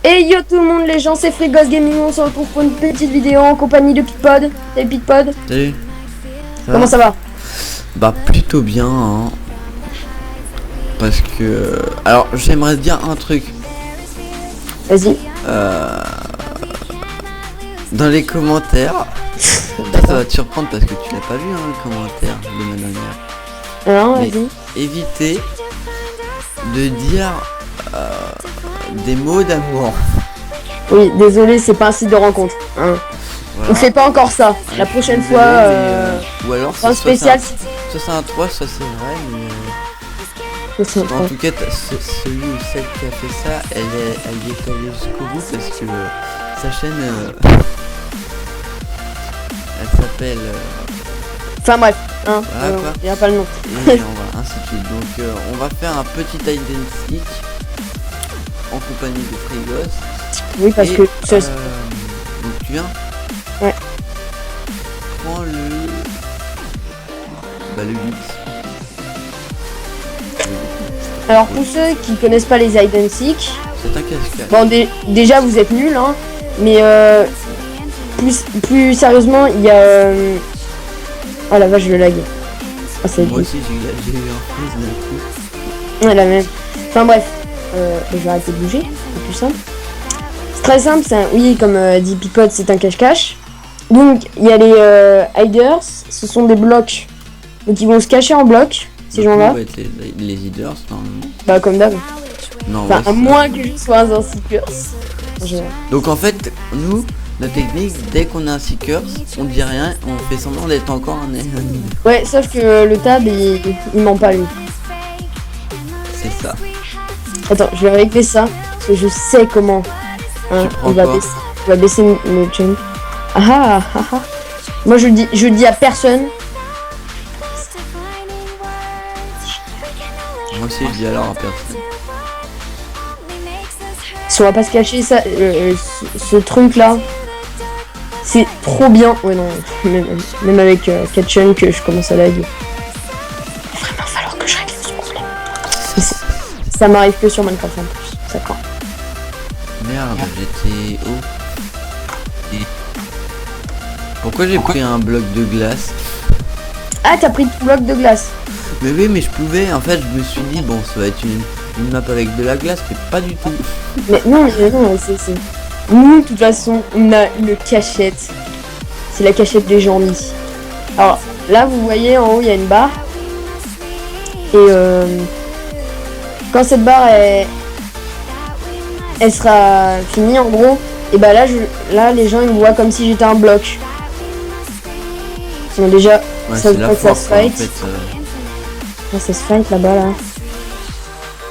Et yo tout le monde les gens, c'est Frigos Gaming, on se retrouve pour une petite vidéo en compagnie de Picpod. Salut Picpod. Salut. Comment ça va? Bah plutôt bien hein. Parce que... Alors j'aimerais dire un truc. Vas-y. Dans les commentaires. Là, ça va te surprendre parce que tu l'as pas vu hein, le commentaire de ma dernière. Alors Mais vas-y. évitez de dire des mots d'amour. Oui, désolé, c'est pas un site de rencontre. Hein. Voilà. On fait pas encore ça. La prochaine Désolé, fois, ou alors un c'est spécial. soit c'est un 3, soit c'est vrai, mais C'est en tout cas celui ou celle qui a fait ça, elle y est allée jusqu'au bout parce que sa chaîne elle s'appelle Enfin bref, hein. Voilà, quoi. Y a pas le nom. et on va ainsi de suite. Donc on va faire un petit hide and seek en compagnie de Frigos. Oui, parce Et, que ça, donc tu viens. Ouais. Prends le 8. alors pour ceux qui connaissent pas les hide and seek, C'est un cache-cache. bon déjà vous êtes nuls hein, mais plus sérieusement il y a oh la vache le lag. Ah, c'est Moi aussi j'ai eu un freeze d'un coup. ouais, la même. Enfin bref, je vais arrêter de bouger, c'est plus simple. C'est très simple, oui comme dit Pipote, c'est un cache-cache. Donc il y a les hiders, ce sont des blocs. Donc ils vont se cacher en bloc, ces Donc, gens-là. nous, on va être les leaders normalement. Bah comme d'hab. Non, Enfin ouais, à moins que je sois un seekers. donc en fait, nous, la technique, dès qu'on a un seekers, on dit rien, on fait semblant d'être encore un leader. Ouais, sauf que le tab il ment pas lui. C'est ça. Attends, je vais régler ça, parce que je sais comment. Hein, Tu prends il va quoi? baisser le jump. Ah ah ah. Moi je dis à personne. Moi aussi, je dis alors à personne. Si on va pas se cacher ça, ce truc là, c'est trop bien. Ouais non, même avec Ketchum que je commence à lag. Il va vraiment falloir que je règle ce problème. Ça m'arrive que sur Minecraft en plus, ça craint. Merde, j'étais haut. Et... Pourquoi j'ai pris un bloc de glace? Ah t'as pris tout bloc de glace. Mais oui, mais je pouvais, en fait, je me suis dit, bon, ça va être une map avec de la glace, mais pas du tout. Mais non, c'est... Nous, de toute façon, on a une cachette. C'est la cachette des gens ici. Alors, là, vous voyez, en haut, il y a une barre. Et quand cette barre, elle sera finie, en gros, et bah là, les gens, ils me voient comme si j'étais un bloc. Bon, déjà, Ouais, ça c'est la se force, quoi, en fight. fait. Ah, ça se fight, là-bas, là.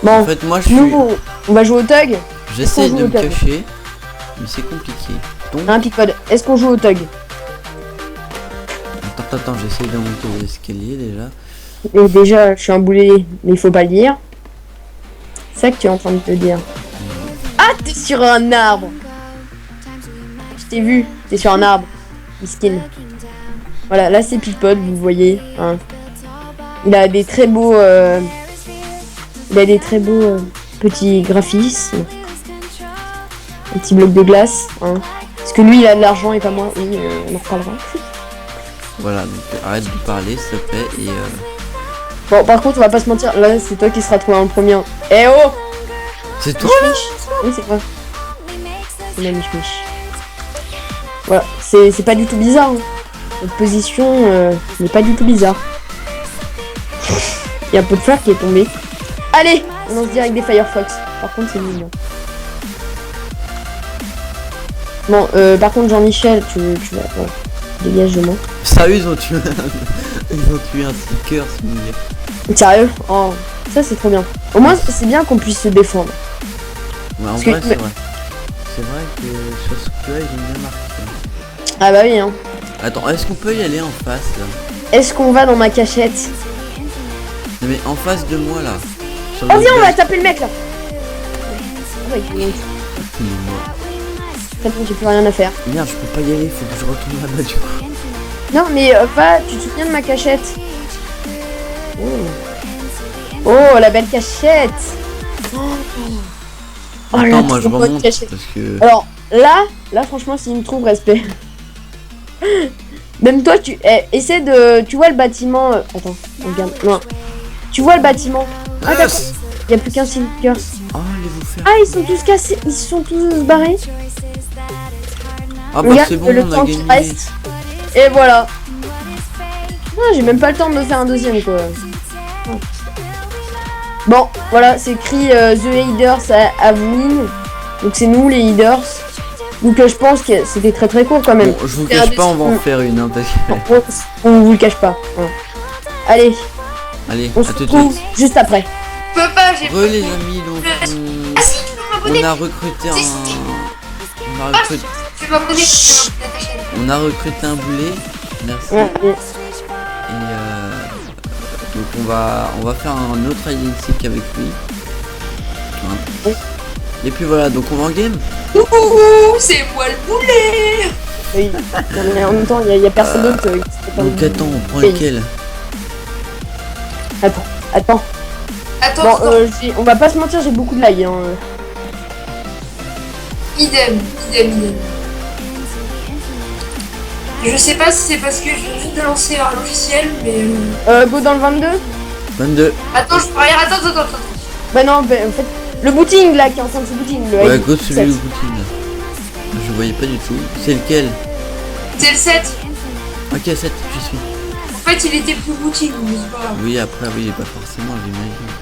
Bon, En fait, moi, je suis... nous, on va jouer au tug. J'essaie joue de au me tug. cacher, mais c'est compliqué. Donc, Hein, Picpod, est-ce qu'on joue au tug? attends, j'essaie de monter l'escalier déjà. Et déjà, je suis un boulet, mais il faut pas le dire. C'est ça que tu es en train de te dire. Ah, t'es sur un arbre. Je t'ai vu, t'es sur un arbre. Miskin. Voilà, là c'est Picpod, vous voyez. Hein. Il a des très beaux... petits graphismes. Un petit bloc de glace. Hein. Parce que lui, il a de l'argent et pas moi. Oui, on en reparlera. Voilà, donc arrête de parler, s'il te plaît, et Bon, par contre, on va pas se mentir. Là, c'est toi qui seras trouvé en premier. Eh oh! c'est tout. Oui, c'est vrai. C'est la mich-mich. Voilà, c'est pas du tout bizarre. Hein. Notre position n'est pas du tout bizarre. Il y a un peu de fleur qui est tombé. Allez, on lance direct des Firefox. Par contre, c'est mignon. Bon, par contre, Jean-Michel, tu vas... Bon, dégage de moi. Sérieux, ils ont tué un seeker, c'est mignon. Sérieux? Oh, ça c'est trop bien. Au moins, c'est bien qu'on puisse se défendre. Ouais, en Parce vrai, que- c'est vrai. C'est vrai que sur ce coup-là, ils ont bien marqué. Ah bah oui, hein. Attends, est-ce qu'on peut y aller en face, là? Est-ce qu'on va dans ma cachette? Non, mais en face de moi, là. Sur Oh le viens, on va gars. taper le mec là. Ouais, Il est mort. c'est bon, j'ai plus rien à faire. Merde, je peux pas y aller, faut que je retourne là-bas du coup. Non mais va, tu te souviens de ma cachette? Oh, la belle cachette. Oh. Oh là, Attends, moi je trop bonne remonte cachette. parce que... Alors, là, franchement, s'il me trouve, respect. Même toi, essaie de... Tu vois le bâtiment... Attends, regarde. Non. Tu vois le bâtiment. Ah, d'accord. Il n'y a plus qu'un Seekers. Oh, allez-vous faire... Ah, ils sont tous cassés. Ils sont tous barrés. Ah bah Regarde c'est bon, le on a temps qui gagné. reste. Et voilà. Ah, j'ai même pas le temps de me faire un deuxième, quoi. Bon, voilà, c'est écrit The Headers have win. Donc c'est nous, les Headers. Donc je pense que c'était très très court quand même. Bon, je vous cache pas, on va en faire une, hein, parce que... On vous le cache pas. Voilà. Allez, Allez, on à se tout de retrouve suite. juste après. Je peux pas, j'ai Re les amis, donc Ah si, tu peux m'abonner. on a recruté un... Tu peux m'abonner. On a recruté un boulet. Merci. Ouais, ouais. Et donc on va faire un autre hide and seek avec lui. Voilà. Et puis voilà, donc on va en game. Ouh, c'est moi le boulet. Oui. Non, mais en même temps, il y a personne d'autre. Qui sait pas Donc où- attends, on prend Et- lequel? Attends. Attends, Bon, attends. on va pas se mentir, j'ai beaucoup de lag. Hein. Idem. Je sais pas si c'est parce que je viens juste de lancer un logiciel, mais... Go dans le 22. 22. Attends, je peux rien. Attends. Bah non, bah, en fait, le booting là qui est en train de se booting. Le Ouais, ID go celui 7. au Poutine. Je voyais pas du tout. C'est lequel? C'est le 7. Ok, 7, je suis. En fait, il était plus boutique, mais c'est pas grave. Oui, après, oui, pas forcément, j'imagine.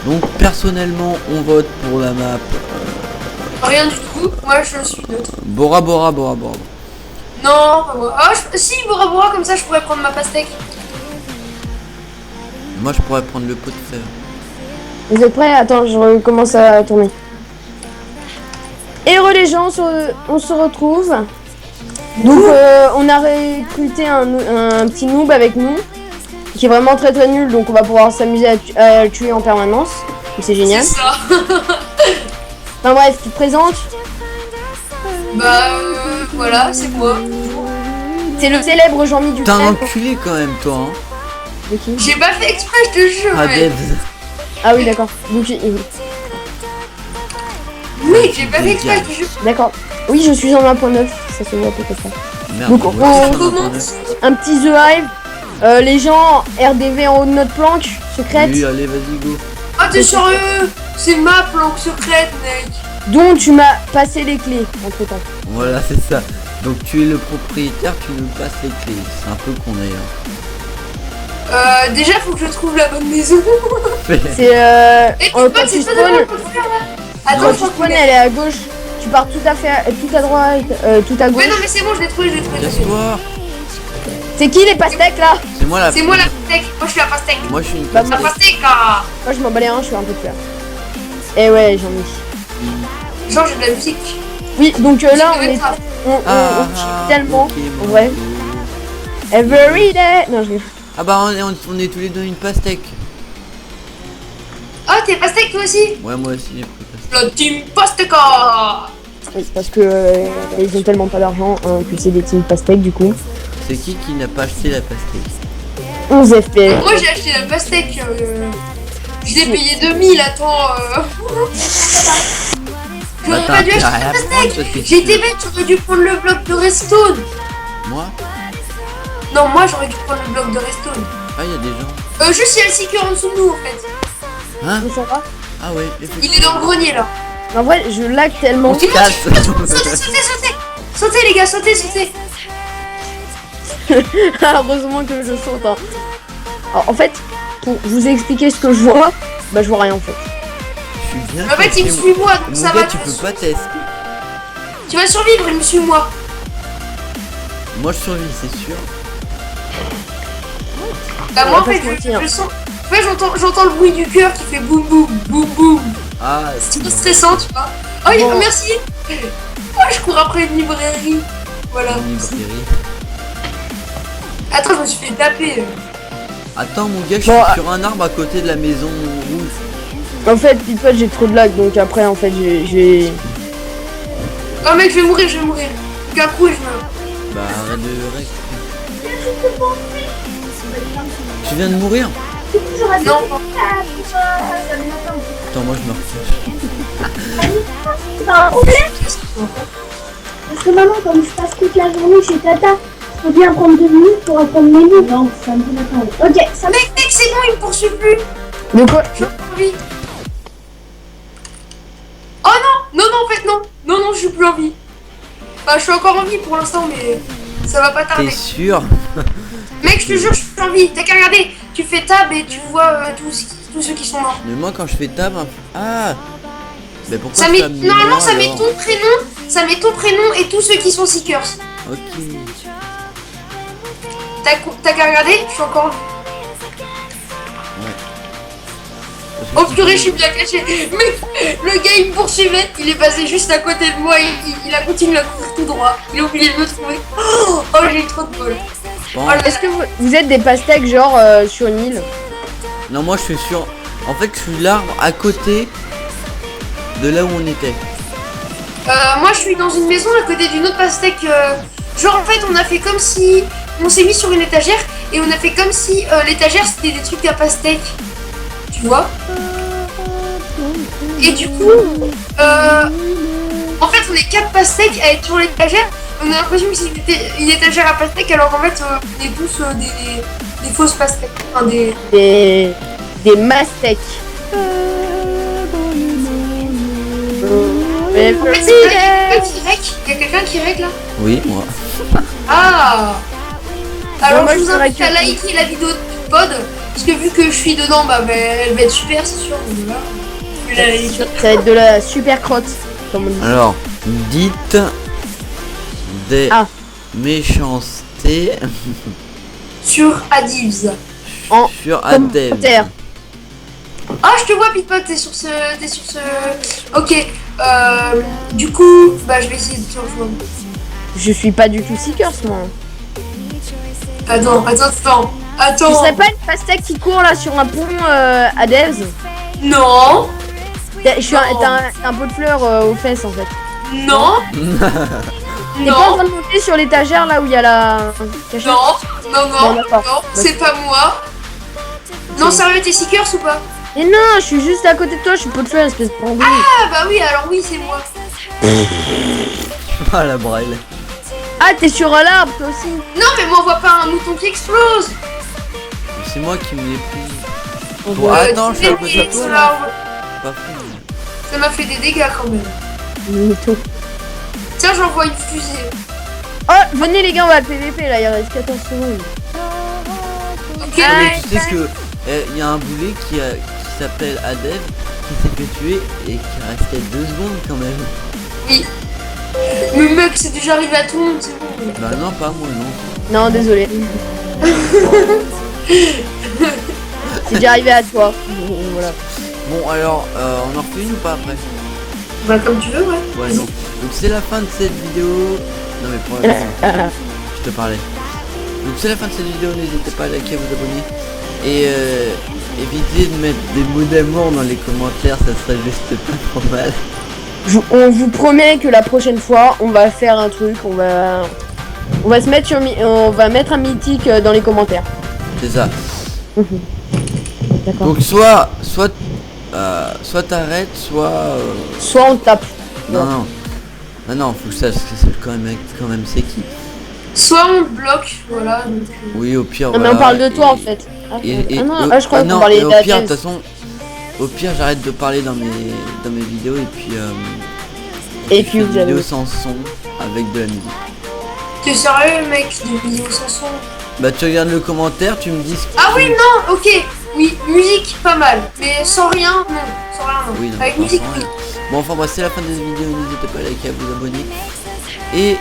Donc, personnellement, on vote pour la map. Rien du tout. Moi, je suis neutre. Bora. Non, pas moi. Ah, si, Bora Bora, comme ça, je pourrais prendre ma pastèque. Moi, je pourrais prendre le pot de fèvre. Vous êtes prêts? Attends, je recommence à tourner. Heureux les gens, on se retrouve. Donc on a recruté un petit noob avec nous, qui est vraiment très très nul, donc on va pouvoir s'amuser à le tuer en permanence. C'est génial. C'est ça. Enfin bref, tu te présentes. Bah, voilà, c'est moi. C'est le célèbre Jean-Mi T'es un Dutrève. enculé quand même, toi, hein. De qui? J'ai pas fait exprès, je te jure. Ah, mais... Debs. Ah oui, d'accord. Donc, Oui, j'ai pas fait exprès, je te jure. d'accord. Oui, je suis en 1.9, ça se voit peut-être pas. Merde, Donc, moi aussi, on je suis en commence. Un petit The Hive. Les gens, RDV en haut de notre planque, secrète, Oui, allez, vas-y, go. Ah, t'es sérieux? C'est ma planque secrète, mec. dont tu m'as passé les clés entre temps. Voilà, c'est ça. Donc, tu es le propriétaire, tu nous passes les clés. C'est un peu con d'ailleurs. Déjà, faut que je trouve la bonne maison. C'est Et quand pas, tu c'est pas spawn, d'accord qu'on peut faire là. quand Attends, tu spawn, elle est à gauche. Tu pars tout à fait, tout à droite, tout à gauche. Mais non, mais c'est bon, je l'ai trouvé. Casse-toi. C'est qui les pastèques là? C'est moi la... C'est moi la pastèque. Moi, je suis la pastèque. Moi, je suis une Bah, La pastèque. pastèque, ah. Moi je m'en bats les reins, je suis un peu de fleur. Et ouais, j'en ai. Genre, j'ai de la musique. Oui, donc là on Je vais est, mettre ça. on cheat tellement, ok, en vrai. Every day. Non, je Ah bah, on est tous les deux une pastèque. Ah, t'es pastèque toi aussi? Ouais, moi aussi, j'ai pris pastèque. La team pastèque. Oui, parce que ils ont tellement pas d'argent que c'est des teams pastèques du coup. C'est qui n'a pas acheté la pastèque? 11 FPS. Moi, j'ai acheté la pastèque. Je l'ai payé 2000, attends. J'aurais Attends, pas dû t'as acheter rien la à prendre pastèque. parce que J'ai été bête, j'aurais dû prendre le bloc de Redstone. Moi? Non, moi, j'aurais dû prendre le bloc de Redstone. Ah, il y a des gens. Juste, il y a le seeker en dessous de nous, en fait. Hein? Vous sentez pas? Ah ouais, Il est dans le grenier, là. En vrai, je lag tellement. On se casse. Sautez. Sautez, les gars, sautez. Heureusement que je saute. Hein. Alors, en fait, pour vous expliquer ce que je vois, bah je vois rien en fait. Je suis bien En fait, il me cassé, suit moi, donc Mon ça gars, va. tu peux pas tester. Tu vas survivre, il me suit moi. Moi, je survis, c'est sûr. Bah, On moi, va en pas fait, se mentir. je sens. En fait, j'entends le bruit du cœur qui fait boum boum. Ah, C'est non. trop stressant, tu vois. Oh, Bon. merci. Oh, je cours après une librairie. Voilà. Une librairie. Attends, je me suis fait taper. Attends, mon gars, je Bon, suis sur un arbre à côté de la maison rouge. En fait, pile poil, j'ai trop de lag donc après, en fait, j'ai. Oh, mec, je vais mourir. Donc, un coup, et je meurs. Bah, arrête de rec. Tu viens de mourir? toujours à Non. Attends, moi je me refais. C'est un problème. Parce que maman, comme je passe toute la journée chez Tata, faut bien prendre 2 minutes pour apprendre mes mots. Non, ça me fait attendre. Ok, ça me... Mec, c'est bon, il me poursuit plus. De quoi? J'ai envie. Oh non, non, en fait, non. Non, je suis plus en vie. Bah, je suis encore en vie pour l'instant, mais ça va pas tarder. T'es sûr? Mec, je te jure, je suis en vie. T'as qu'à regarder. Tu fais tab et tu vois tous ceux qui sont morts. Mais moi quand je fais tab, ah, mais pourquoi Ça met, ça me met normalement, moi, ça met alors ton prénom. Ça met ton prénom et tous ceux qui sont Seekers. Ok. T'as qu'à regarder, je suis encore en vie. Parce que Oh purée, je suis bien caché. Mais le gars, il me poursuivait. Il est passé juste à côté de moi. Il a continué à courir tout droit. Il a oublié de me trouver. Oh, j'ai eu trop de bol. Bon, Est-ce que vous êtes des pastèques genre sur une île? non, moi je suis sur. En fait, je suis l'arbre à côté de là où on était. Moi, je suis dans une maison à côté d'une autre pastèque. Genre, en fait, on a fait comme si. On s'est mis sur une étagère et on a fait comme si l'étagère c'était des trucs à pastèque. Tu vois? Et du coup, en fait, on est 4 pastèques à être sur l'étagère. On a l'impression que c'était une étagère à pastèques alors qu'en fait, on est tous des fausses pastèques. Enfin, Des mastèques. Mais En fait, c'est quelqu'un qui règle. Il y a quelqu'un qui règle là? Oui, moi. Ah! Alors, moi, je vous je invite à dirais que- liker la vidéo de Pod. Parce que vu que je suis dedans, bah, elle va être super, c'est sûr. Donc voilà. Je vais la liker. ça va être de la super crotte, comme on dit. Alors, dites des Ah. méchancetés Sur Adibs. En sur Adèle. commentaire. Ah, je te vois, Pitpot, t'es sur ce. Ok. Du coup, bah, je vais essayer de te rejoindre. Je suis pas du tout Seekers, moi. Attends. Tu serais pas une pastèque qui court là sur un pont à Devs? Non. T'as un pot de fleurs aux fesses en fait. Non. T'es pas en train de monter sur l'étagère là où il y a la cachette? Non, Bon, d'accord. c'est pas moi. Non, sérieux, t'es Seekers ou pas? Mais non, je suis juste à côté de toi, je suis pot de fleurs, espèce de pandouille. Ah, bah oui, alors oui, c'est moi. Ah la braille. Ah, t'es sur un arbre toi aussi. Non, mais moi, on voit pas un mouton qui explose. C'est moi qui me l'ai pris. On Bon, voit attends, je suis un peu sur sur toi là. l'arbre. Pas fou. Ça m'a fait des dégâts quand même. le mouton. Tiens, j'envoie une fusée. Oh, venez les gars, on va PVP là, il reste 14 secondes. Ok, Ah, mais Tu sais que il y a un boulet qui s'appelle Adev qui s'est fait tuer et qui restait 2 secondes quand même. oui. Mais mec, c'est déjà arrivé à tout le monde, c'est bon. Bah non, pas moi non. Non, désolé. C'est déjà arrivé à toi. Voilà. Bon alors, on en refait une ou pas après? Bah, comme tu veux, ouais. Ouais non. Donc c'est la fin de cette vidéo. Non mais pour je te parlais. Donc c'est la fin de cette vidéo, n'hésitez pas à liker, à vous abonner. Et évitez de mettre des mots d'amour dans les commentaires, ça serait juste pas trop mal. On vous promet que la prochaine fois, on va faire un truc, on va se mettre sur on va mettre un mythique dans les commentaires. C'est ça. D'accord. Donc soit t'arrêtes, Soit on tape. non, faut que je sache que c'est quand même c'est qui. Soit on bloque, voilà. Donc, Oui, au pire. Non, mais on parle de toi en fait. Ah, Et, ah non, au- ah, je crois qu'on non, parlait et au pire, de d'Adèle. toute façon, au pire, j'arrête de parler dans mes vidéos et puis. Et je puis fais vous des avez- vidéos sans son avec de la musique. t'es sérieux, mec, des vidéos sans son? Bah, tu regardes le commentaire, tu me dis. Ce que Ah tu- oui, non, ok. Oui, musique, pas mal. Mais sans rien, non. Sans rien, non. Oui, non, Avec pas musique, sans oui. rien. Bon, enfin, bref, c'est la fin de cette vidéo. N'hésitez pas à liker, à vous abonner. Et.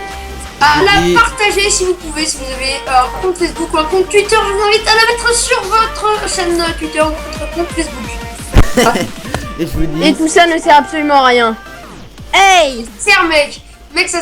À Et- la partager si vous pouvez, si vous avez un compte Facebook ou un compte Twitter, je vous invite à la mettre sur votre chaîne Twitter ou votre compte Facebook. Et je vous dis. Et tout ça ne sert absolument à rien. Hey! Sert, mec. Mec, ça